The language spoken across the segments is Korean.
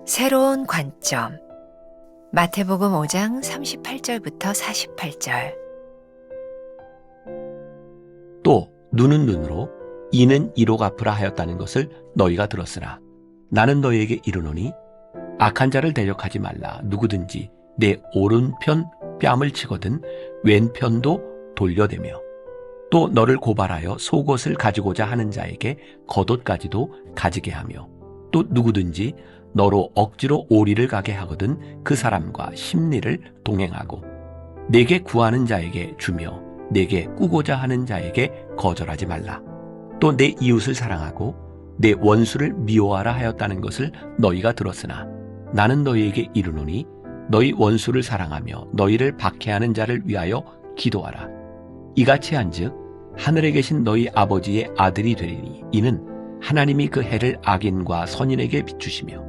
새로운 관점. 마태복음 5장 38절부터 48절. 또 눈은 눈으로 이는 이로 갚으라 하였다는 것을 너희가 들었으나 나는 너희에게 이르노니 악한 자를 대적하지 말라. 누구든지 내 오른편 뺨을 치거든 왼편도 돌려대며 또 너를 고발하여 속옷을 가지고자 하는 자에게 겉옷까지도 가지게 하며 또 누구든지 너로 억지로 오리를 가게 하거든 그 사람과 십리를 동행하고 내게 구하는 자에게 주며 내게 꾸고자 하는 자에게 거절하지 말라. 또 내 이웃을 사랑하고 내 원수를 미워하라 하였다는 것을 너희가 들었으나 나는 너희에게 이르노니 너희 원수를 사랑하며 너희를 박해하는 자를 위하여 기도하라. 이같이 한즉 하늘에 계신 너희 아버지의 아들이 되리니 이는 하나님이 그 해를 악인과 선인에게 비추시며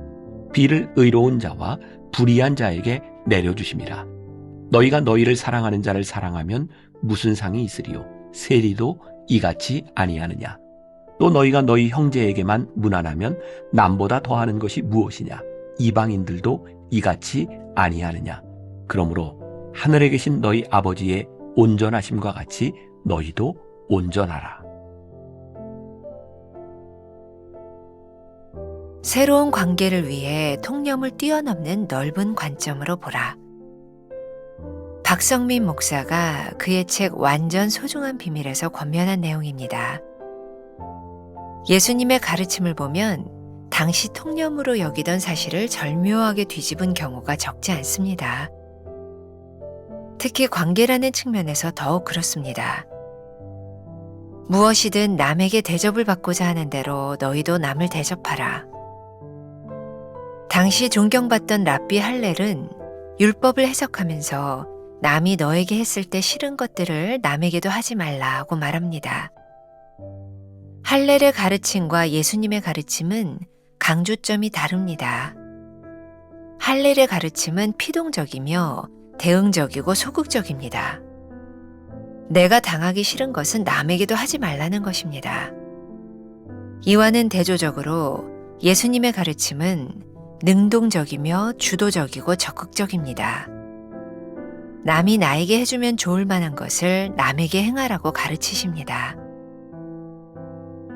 비를 의로운 자와 불의한 자에게 내려주심이라. 너희가 너희를 사랑하는 자를 사랑하면 무슨 상이 있으리요? 세리도 이같이 아니하느냐? 또 너희가 너희 형제에게만 무난하면 남보다 더하는 것이 무엇이냐? 이방인들도 이같이 아니하느냐? 그러므로 하늘에 계신 너희 아버지의 온전하심과 같이 너희도 온전하라. 새로운 관계를 위해 통념을 뛰어넘는 넓은 관점으로 보라. 박성민 목사가 그의 책 완전 소중한 비밀에서 권면한 내용입니다. 예수님의 가르침을 보면 당시 통념으로 여기던 사실을 절묘하게 뒤집은 경우가 적지 않습니다. 특히 관계라는 측면에서 더욱 그렇습니다. 무엇이든 남에게 대접을 받고자 하는 대로 너희도 남을 대접하라. 당시 존경받던 랍비 할렐은 율법을 해석하면서 남이 너에게 했을 때 싫은 것들을 남에게도 하지 말라고 말합니다. 할렐의 가르침과 예수님의 가르침은 강조점이 다릅니다. 할렐의 가르침은 피동적이며 대응적이고 소극적입니다. 내가 당하기 싫은 것은 남에게도 하지 말라는 것입니다. 이와는 대조적으로 예수님의 가르침은 능동적이며 주도적이고 적극적입니다. 남이 나에게 해주면 좋을 만한 것을 남에게 행하라고 가르치십니다.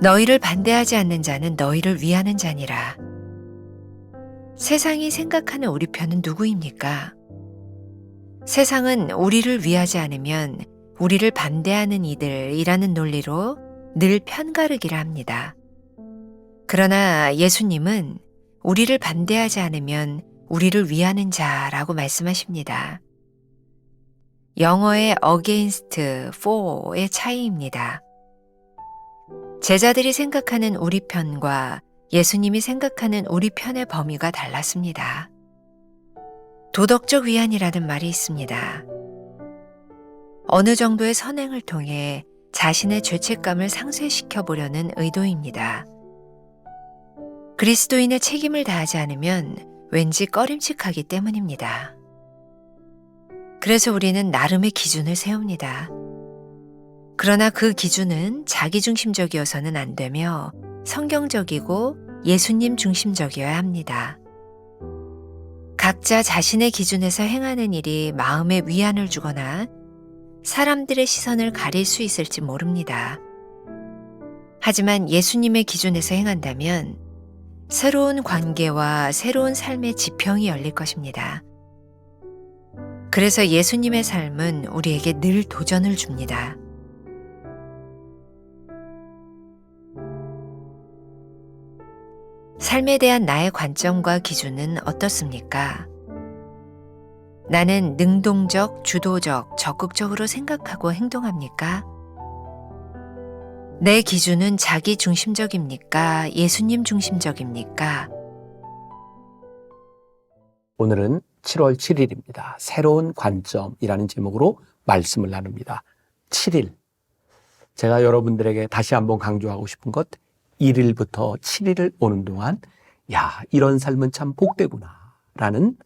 너희를 반대하지 않는 자는 너희를 위하는 자니라. 세상이 생각하는 우리 편은 누구입니까? 세상은 우리를 위하지 않으면 우리를 반대하는 이들이라는 논리로 늘 편가르기를 합니다. 그러나 예수님은 우리를 반대하지 않으면 우리를 위하는 자라고 말씀하십니다. 영어의 against, for의 차이입니다. 제자들이 생각하는 우리 편과 예수님이 생각하는 우리 편의 범위가 달랐습니다. 도덕적 위안이라는 말이 있습니다. 어느 정도의 선행을 통해 자신의 죄책감을 상쇄시켜 보려는 의도입니다. 그리스도인의 책임을 다하지 않으면 왠지 꺼림칙하기 때문입니다. 그래서 우리는 나름의 기준을 세웁니다. 그러나 그 기준은 자기중심적이어서는 안 되며 성경적이고 예수님 중심적이어야 합니다. 각자 자신의 기준에서 행하는 일이 마음에 위안을 주거나 사람들의 시선을 가릴 수 있을지 모릅니다. 하지만 예수님의 기준에서 행한다면 새로운 관계와 새로운 삶의 지평이 열릴 것입니다. 그래서 예수님의 삶은 우리에게 늘 도전을 줍니다. 삶에 대한 나의 관점과 기준은 어떻습니까? 나는 능동적, 주도적, 적극적으로 생각하고 행동합니까? 내 기준은 자기 중심적입니까? 예수님 중심적입니까? 오늘은 7월 7일입니다. 새로운 관점이라는 제목으로 말씀을 나눕니다. 7일. 제가 여러분들에게 다시 한번 강조하고 싶은 것, 1일부터 7일을 오는 동안 이런 삶은 참 복되구나 라는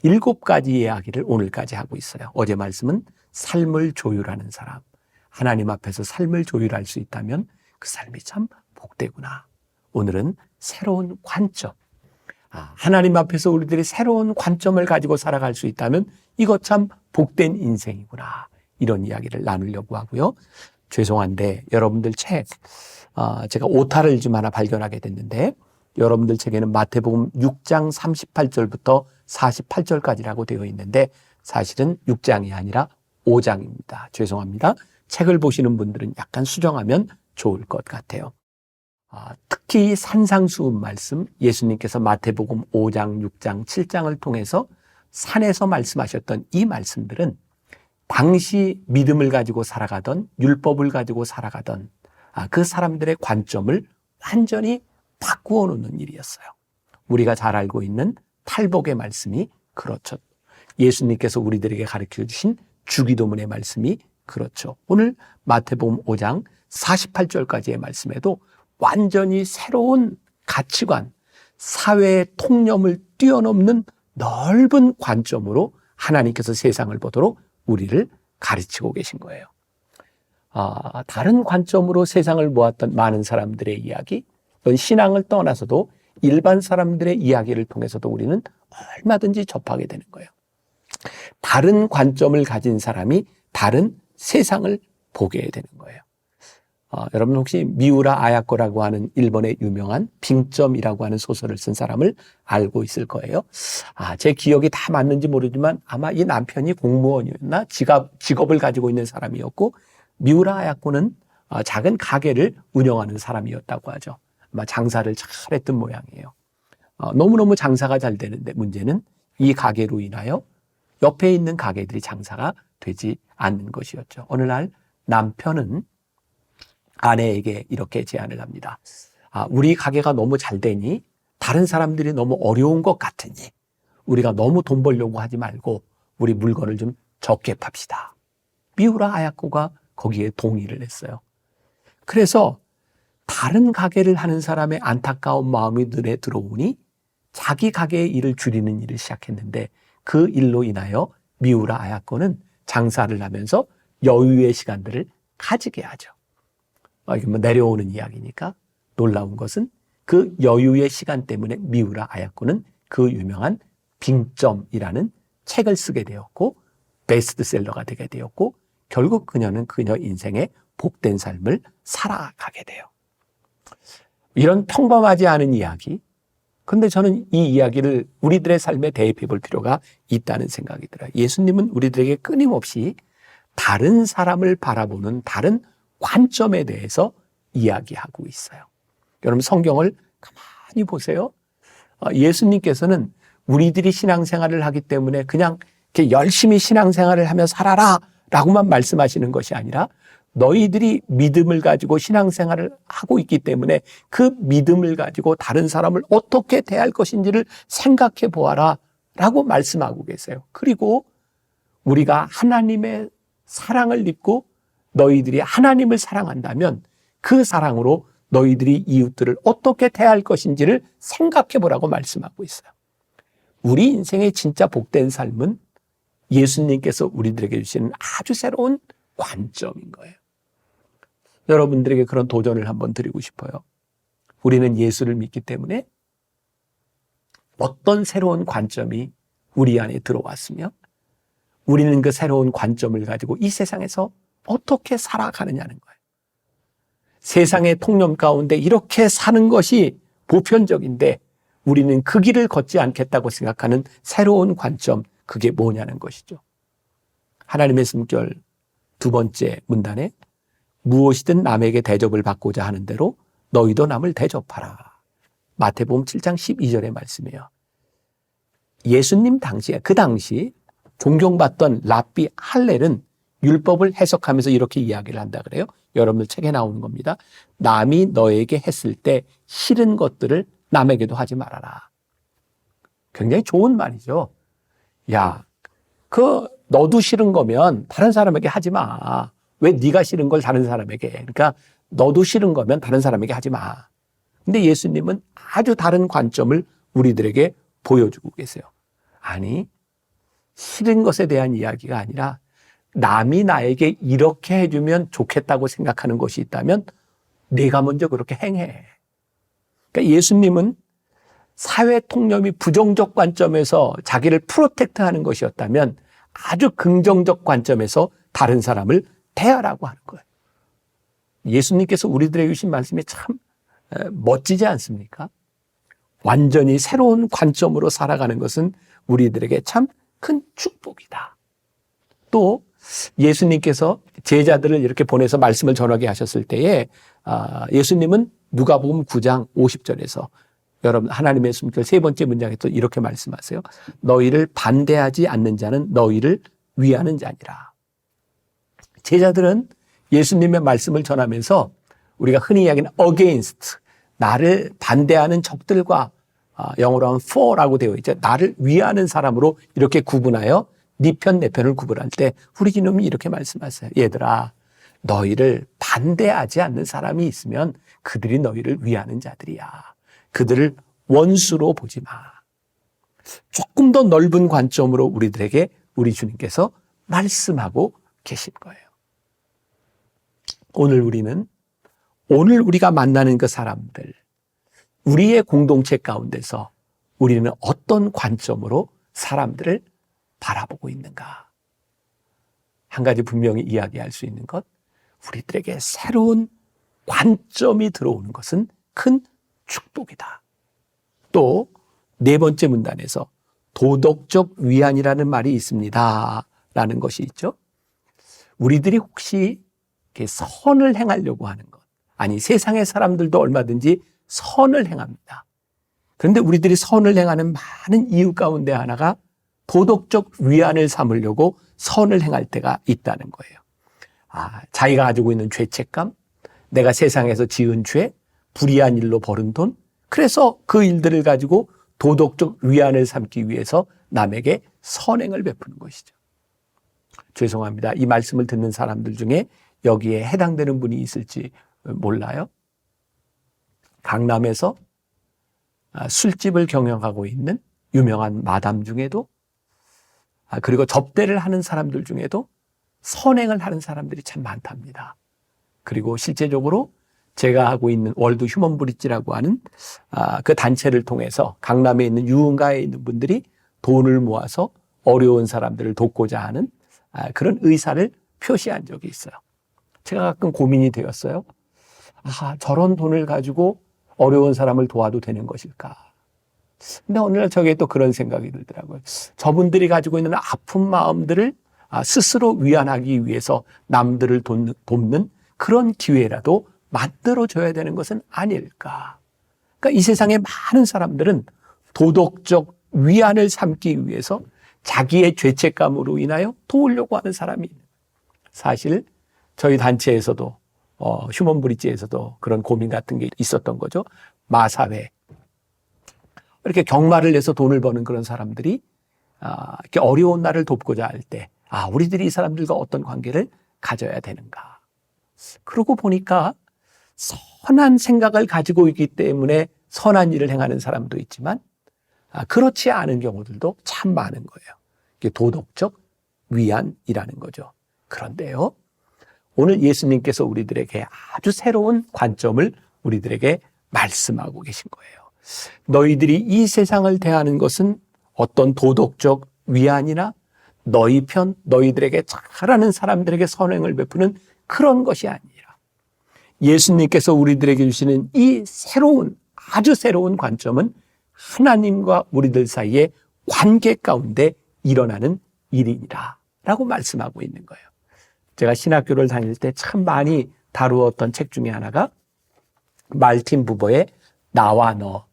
7가지 이야기를 오늘까지 하고 있어요. 어제 말씀은 삶을 조율하는 사람. 하나님 앞에서 삶을 조율할 수 있다면 그 삶이 참 복되구나. 오늘은 새로운 관점. 하나님 앞에서 우리들이 새로운 관점을 가지고 살아갈 수 있다면 이것 참 복된 인생이구나. 이런 이야기를 나누려고 하고요. 죄송한데 여러분들 책, 제가 오타를 좀 하나 발견하게 됐는데 여러분들 책에는 마태복음 6장 38절부터 48절까지라고 되어 있는데 사실은 6장이 아니라 5장입니다. 죄송합니다. 책을 보시는 분들은 약간 수정하면 좋을 것 같아요. 특히 산상수훈 말씀, 예수님께서 마태복음 5장, 6장, 7장을 통해서 산에서 말씀하셨던 이 말씀들은 당시 믿음을 가지고 살아가던, 율법을 가지고 살아가던 그 사람들의 관점을 완전히 바꾸어 놓는 일이었어요. 우리가 잘 알고 있는 탈복의 말씀이 그렇죠. 예수님께서 우리들에게 가르쳐 주신 주기도문의 말씀이 그렇죠. 오늘 마태복음 5장 48절까지의 말씀에도 완전히 새로운 가치관, 사회의 통념을 뛰어넘는 넓은 관점으로 하나님께서 세상을 보도록 우리를 가르치고 계신 거예요. 다른 관점으로 세상을 보았던 많은 사람들의 이야기, 신앙을 떠나서도 일반 사람들의 이야기를 통해서도 우리는 얼마든지 접하게 되는 거예요. 다른 관점을 가진 사람이 다른 세상을 보게 되는 거예요. 여러분 혹시 미우라 아야코라고 하는 일본의 유명한 빙점이라고 하는 소설을 쓴 사람을 알고 있을 거예요. 제 기억이 다 맞는지 모르지만 아마 이 남편이 공무원이었나 직업을 가지고 있는 사람이었고 미우라 아야코는 작은 가게를 운영하는 사람이었다고 하죠. 아마 장사를 잘했던 모양이에요. 너무너무 장사가 잘 되는데 문제는 이 가게로 인하여 옆에 있는 가게들이 장사가 되지 않는 것이었죠. 어느 날 남편은 아내에게 이렇게 제안을 합니다. 우리 가게가 너무 잘 되니 다른 사람들이 너무 어려운 것 같으니 우리가 너무 돈 벌려고 하지 말고 우리 물건을 좀 적게 팝시다. 미우라 아야코가 거기에 동의를 했어요. 그래서 다른 가게를 하는 사람의 안타까운 마음이 눈에 들어오니 자기 가게의 일을 줄이는 일을 시작했는데 그 일로 인하여 미우라 아야코는 장사를 하면서 여유의 시간들을 가지게 하죠. 이게 뭐 내려오는 이야기니까 놀라운 것은 그 여유의 시간 때문에 미우라 아야코는 그 유명한 빙점이라는 책을 쓰게 되었고 베스트셀러가 되게 되었고 결국 그녀는 그녀 인생의 복된 삶을 살아가게 돼요. 이런 평범하지 않은 이야기, 근데 저는 이 이야기를 우리들의 삶에 대입해 볼 필요가 있다는 생각이 들어요. 예수님은 우리들에게 끊임없이 다른 사람을 바라보는 다른 관점에 대해서 이야기하고 있어요. 여러분 성경을 가만히 보세요. 예수님께서는 우리들이 신앙생활을 하기 때문에 그냥 이렇게 열심히 신앙생활을 하며 살아라 라고만 말씀하시는 것이 아니라 너희들이 믿음을 가지고 신앙생활을 하고 있기 때문에 그 믿음을 가지고 다른 사람을 어떻게 대할 것인지를 생각해 보아라 라고 말씀하고 계세요. 그리고 우리가 하나님의 사랑을 입고 너희들이 하나님을 사랑한다면 그 사랑으로 너희들이 이웃들을 어떻게 대할 것인지를 생각해 보라고 말씀하고 있어요. 우리 인생의 진짜 복된 삶은 예수님께서 우리들에게 주시는 아주 새로운 관점인 거예요. 여러분들에게 그런 도전을 한번 드리고 싶어요. 우리는 예수를 믿기 때문에 어떤 새로운 관점이 우리 안에 들어왔으며 우리는 그 새로운 관점을 가지고 이 세상에서 어떻게 살아가느냐는 거예요. 세상의 통념 가운데 이렇게 사는 것이 보편적인데 우리는 그 길을 걷지 않겠다고 생각하는 새로운 관점, 그게 뭐냐는 것이죠. 하나님의 숨결 두 번째 문단에 무엇이든 남에게 대접을 받고자 하는 대로 너희도 남을 대접하라. 마태복음 7장 12절의 말씀이에요. 예수님 당시에 그 당시 존경받던 랍비 할렐은 율법을 해석하면서 이렇게 이야기를 한다 그래요. 여러분들 책에 나오는 겁니다. 남이 너에게 했을 때 싫은 것들을 남에게도 하지 말아라. 굉장히 좋은 말이죠. 야, 너도 싫은 거면 다른 사람에게 하지 마. 왜 네가 싫은 걸 다른 사람에게 해? 그러니까 너도 싫은 거면 다른 사람에게 하지 마. 근데 예수님은 아주 다른 관점을 우리들에게 보여주고 계세요. 아니, 싫은 것에 대한 이야기가 아니라 남이 나에게 이렇게 해주면 좋겠다고 생각하는 것이 있다면 내가 먼저 그렇게 행해. 그러니까 예수님은 사회 통념이 부정적 관점에서 자기를 프로텍트하는 것이었다면 아주 긍정적 관점에서 다른 사람을 대하라고 하는 거예요. 예수님께서 우리들에게 주신 말씀이 참 멋지지 않습니까? 완전히 새로운 관점으로 살아가는 것은 우리들에게 참 큰 축복이다. 또 예수님께서 제자들을 이렇게 보내서 말씀을 전하게 하셨을 때에 예수님은 누가복음 9장 50절에서 여러분 하나님의 숨결 세 번째 문장에 또 이렇게 말씀하세요. 너희를 반대하지 않는 자는 너희를 위하는 자니라. 제자들은 예수님의 말씀을 전하면서 우리가 흔히 이야기하는 against, 나를 반대하는 적들과 영어로 하면 for라고 되어 있죠. 나를 위하는 사람으로 이렇게 구분하여 네 편, 내 편을 구분할 때 우리 주님이 이렇게 말씀하세요. 얘들아, 너희를 반대하지 않는 사람이 있으면 그들이 너희를 위하는 자들이야. 그들을 원수로 보지 마. 조금 더 넓은 관점으로 우리들에게 우리 주님께서 말씀하고 계신 거예요. 오늘 우리가 만나는 그 사람들, 우리의 공동체 가운데서 우리는 어떤 관점으로 사람들을 바라보고 있는가? 한 가지 분명히 이야기할 수 있는 것, 우리들에게 새로운 관점이 들어오는 것은 큰 축복이다. 또 네 번째 문단에서 도덕적 위안이라는 말이 있습니다. 라는 것이 있죠. 우리들이 혹시 선을 행하려고 하는 것, 아니 세상의 사람들도 얼마든지 선을 행합니다. 그런데 우리들이 선을 행하는 많은 이유 가운데 하나가 도덕적 위안을 삼으려고 선을 행할 때가 있다는 거예요. 자기가 가지고 있는 죄책감, 내가 세상에서 지은 죄, 불의한 일로 벌은 돈, 그래서 그 일들을 가지고 도덕적 위안을 삼기 위해서 남에게 선행을 베푸는 것이죠. 죄송합니다. 이 말씀을 듣는 사람들 중에 여기에 해당되는 분이 있을지 몰라요. 강남에서 술집을 경영하고 있는 유명한 마담 중에도 그리고 접대를 하는 사람들 중에도 선행을 하는 사람들이 참 많답니다. 그리고 실제적으로 제가 하고 있는 월드 휴먼 브릿지라고 하는 그 단체를 통해서 강남에 있는 유흥가에 있는 분들이 돈을 모아서 어려운 사람들을 돕고자 하는 그런 의사를 표시한 적이 있어요. 제가 가끔 고민이 되었어요. 저런 돈을 가지고 어려운 사람을 도와도 되는 것일까? 근데 어느 날 저게 또 그런 생각이 들더라고요. 저분들이 가지고 있는 아픈 마음들을 스스로 위안하기 위해서 남들을 돕는 그런 기회라도 만들어줘야 되는 것은 아닐까? 그러니까 이 세상의 많은 사람들은 도덕적 위안을 삼기 위해서 자기의 죄책감으로 인하여 도우려고 하는 사람이 있는 거예요. 사실 저희 단체에서도 휴먼 브릿지에서도 그런 고민 같은 게 있었던 거죠. 마사회. 이렇게 경마를 내서 돈을 버는 그런 사람들이 이렇게 어려운 날을 돕고자 할 때 우리들이 이 사람들과 어떤 관계를 가져야 되는가. 그러고 보니까 선한 생각을 가지고 있기 때문에 선한 일을 행하는 사람도 있지만 그렇지 않은 경우들도 참 많은 거예요. 이게 도덕적 위안이라는 거죠. 그런데요, 오늘 예수님께서 우리들에게 아주 새로운 관점을 우리들에게 말씀하고 계신 거예요. 너희들이 이 세상을 대하는 것은 어떤 도덕적 위안이나 너희 편, 너희들에게 잘하는 사람들에게 선행을 베푸는 그런 것이 아니라 예수님께서 우리들에게 주시는 이 아주 새로운 관점은 하나님과 우리들 사이의 관계 가운데 일어나는 일이니라 라고 말씀하고 있는 거예요. 제가 신학교를 다닐 때 참 많이 다루었던 책 중에 하나가 말틴 부버의 나와 너.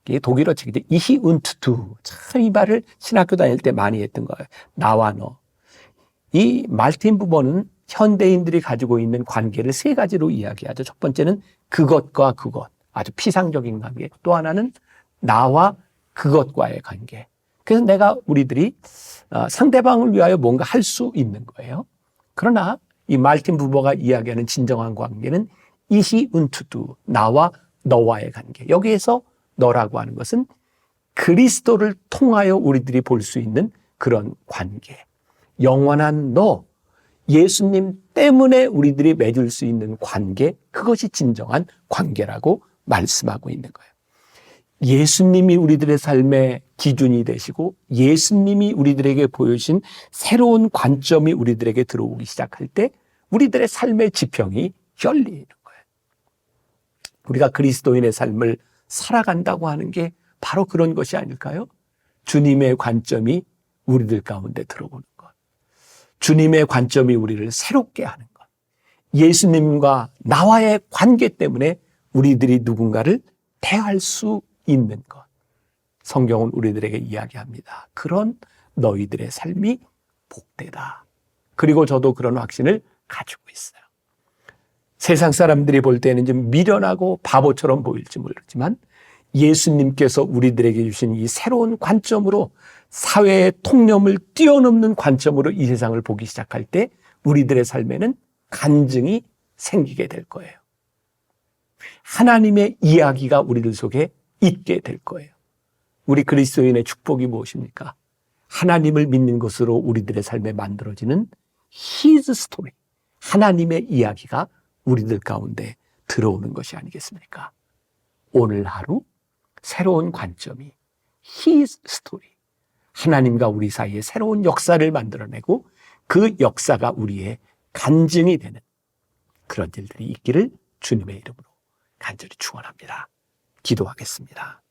이게 독일어 책인데 Ich und du. 참 이 말을 신학교 다닐 때 많이 했던 거예요. 나와 너. 이 말틴 부버는 현대인들이 가지고 있는 관계를 세 가지로 이야기하죠. 첫 번째는 그것과 그것. 아주 피상적인 관계. 또 하나는 나와 그것과의 관계. 그래서 우리들이 상대방을 위하여 뭔가 할 수 있는 거예요. 그러나 이 말틴 부버가 이야기하는 진정한 관계는 Ich und du, 나와 너와의 관계. 여기에서 너라고 하는 것은 그리스도를 통하여 우리들이 볼 수 있는 그런 관계. 영원한 너, 예수님 때문에 우리들이 맺을 수 있는 관계, 그것이 진정한 관계라고 말씀하고 있는 거예요. 예수님이 우리들의 삶의 기준이 되시고 예수님이 우리들에게 보여주신 새로운 관점이 우리들에게 들어오기 시작할 때 우리들의 삶의 지평이 열리는 거예요. 우리가 그리스도인의 삶을 살아간다고 하는 게 바로 그런 것이 아닐까요? 주님의 관점이 우리들 가운데 들어오는 것. 주님의 관점이 우리를 새롭게 하는 것. 예수님과 나와의 관계 때문에 우리들이 누군가를 대할 수 있는 것. 성경은 우리들에게 이야기합니다. 그런 너희들의 삶이 복되다. 그리고 저도 그런 확신을 가지고 있어요. 세상 사람들이 볼 때는 좀 미련하고 바보처럼 보일지 모르지만 예수님께서 우리들에게 주신 이 새로운 관점으로 사회의 통념을 뛰어넘는 관점으로 이 세상을 보기 시작할 때 우리들의 삶에는 간증이 생기게 될 거예요. 하나님의 이야기가 우리들 속에 있게 될 거예요. 우리 그리스도인의 축복이 무엇입니까? 하나님을 믿는 것으로 우리들의 삶에 만들어지는 His story, 하나님의 이야기가 우리들 가운데 들어오는 것이 아니겠습니까? 오늘 하루 새로운 관점이 His story, 하나님과 우리 사이에 새로운 역사를 만들어내고 그 역사가 우리의 간증이 되는 그런 일들이 있기를 주님의 이름으로 간절히 축원합니다. 기도하겠습니다.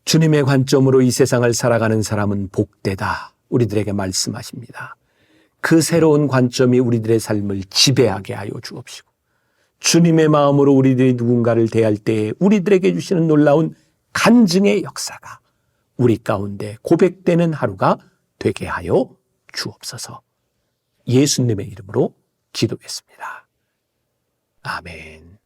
주님의 관점으로 이 세상을 살아가는 사람은 복되다. 우리들에게 말씀하십니다. 그 새로운 관점이 우리들의 삶을 지배하게 하여 주옵시고 주님의 마음으로 우리들이 누군가를 대할 때에 우리들에게 주시는 놀라운 간증의 역사가 우리 가운데 고백되는 하루가 되게 하여 주옵소서. 예수님의 이름으로 기도했습니다. 아멘.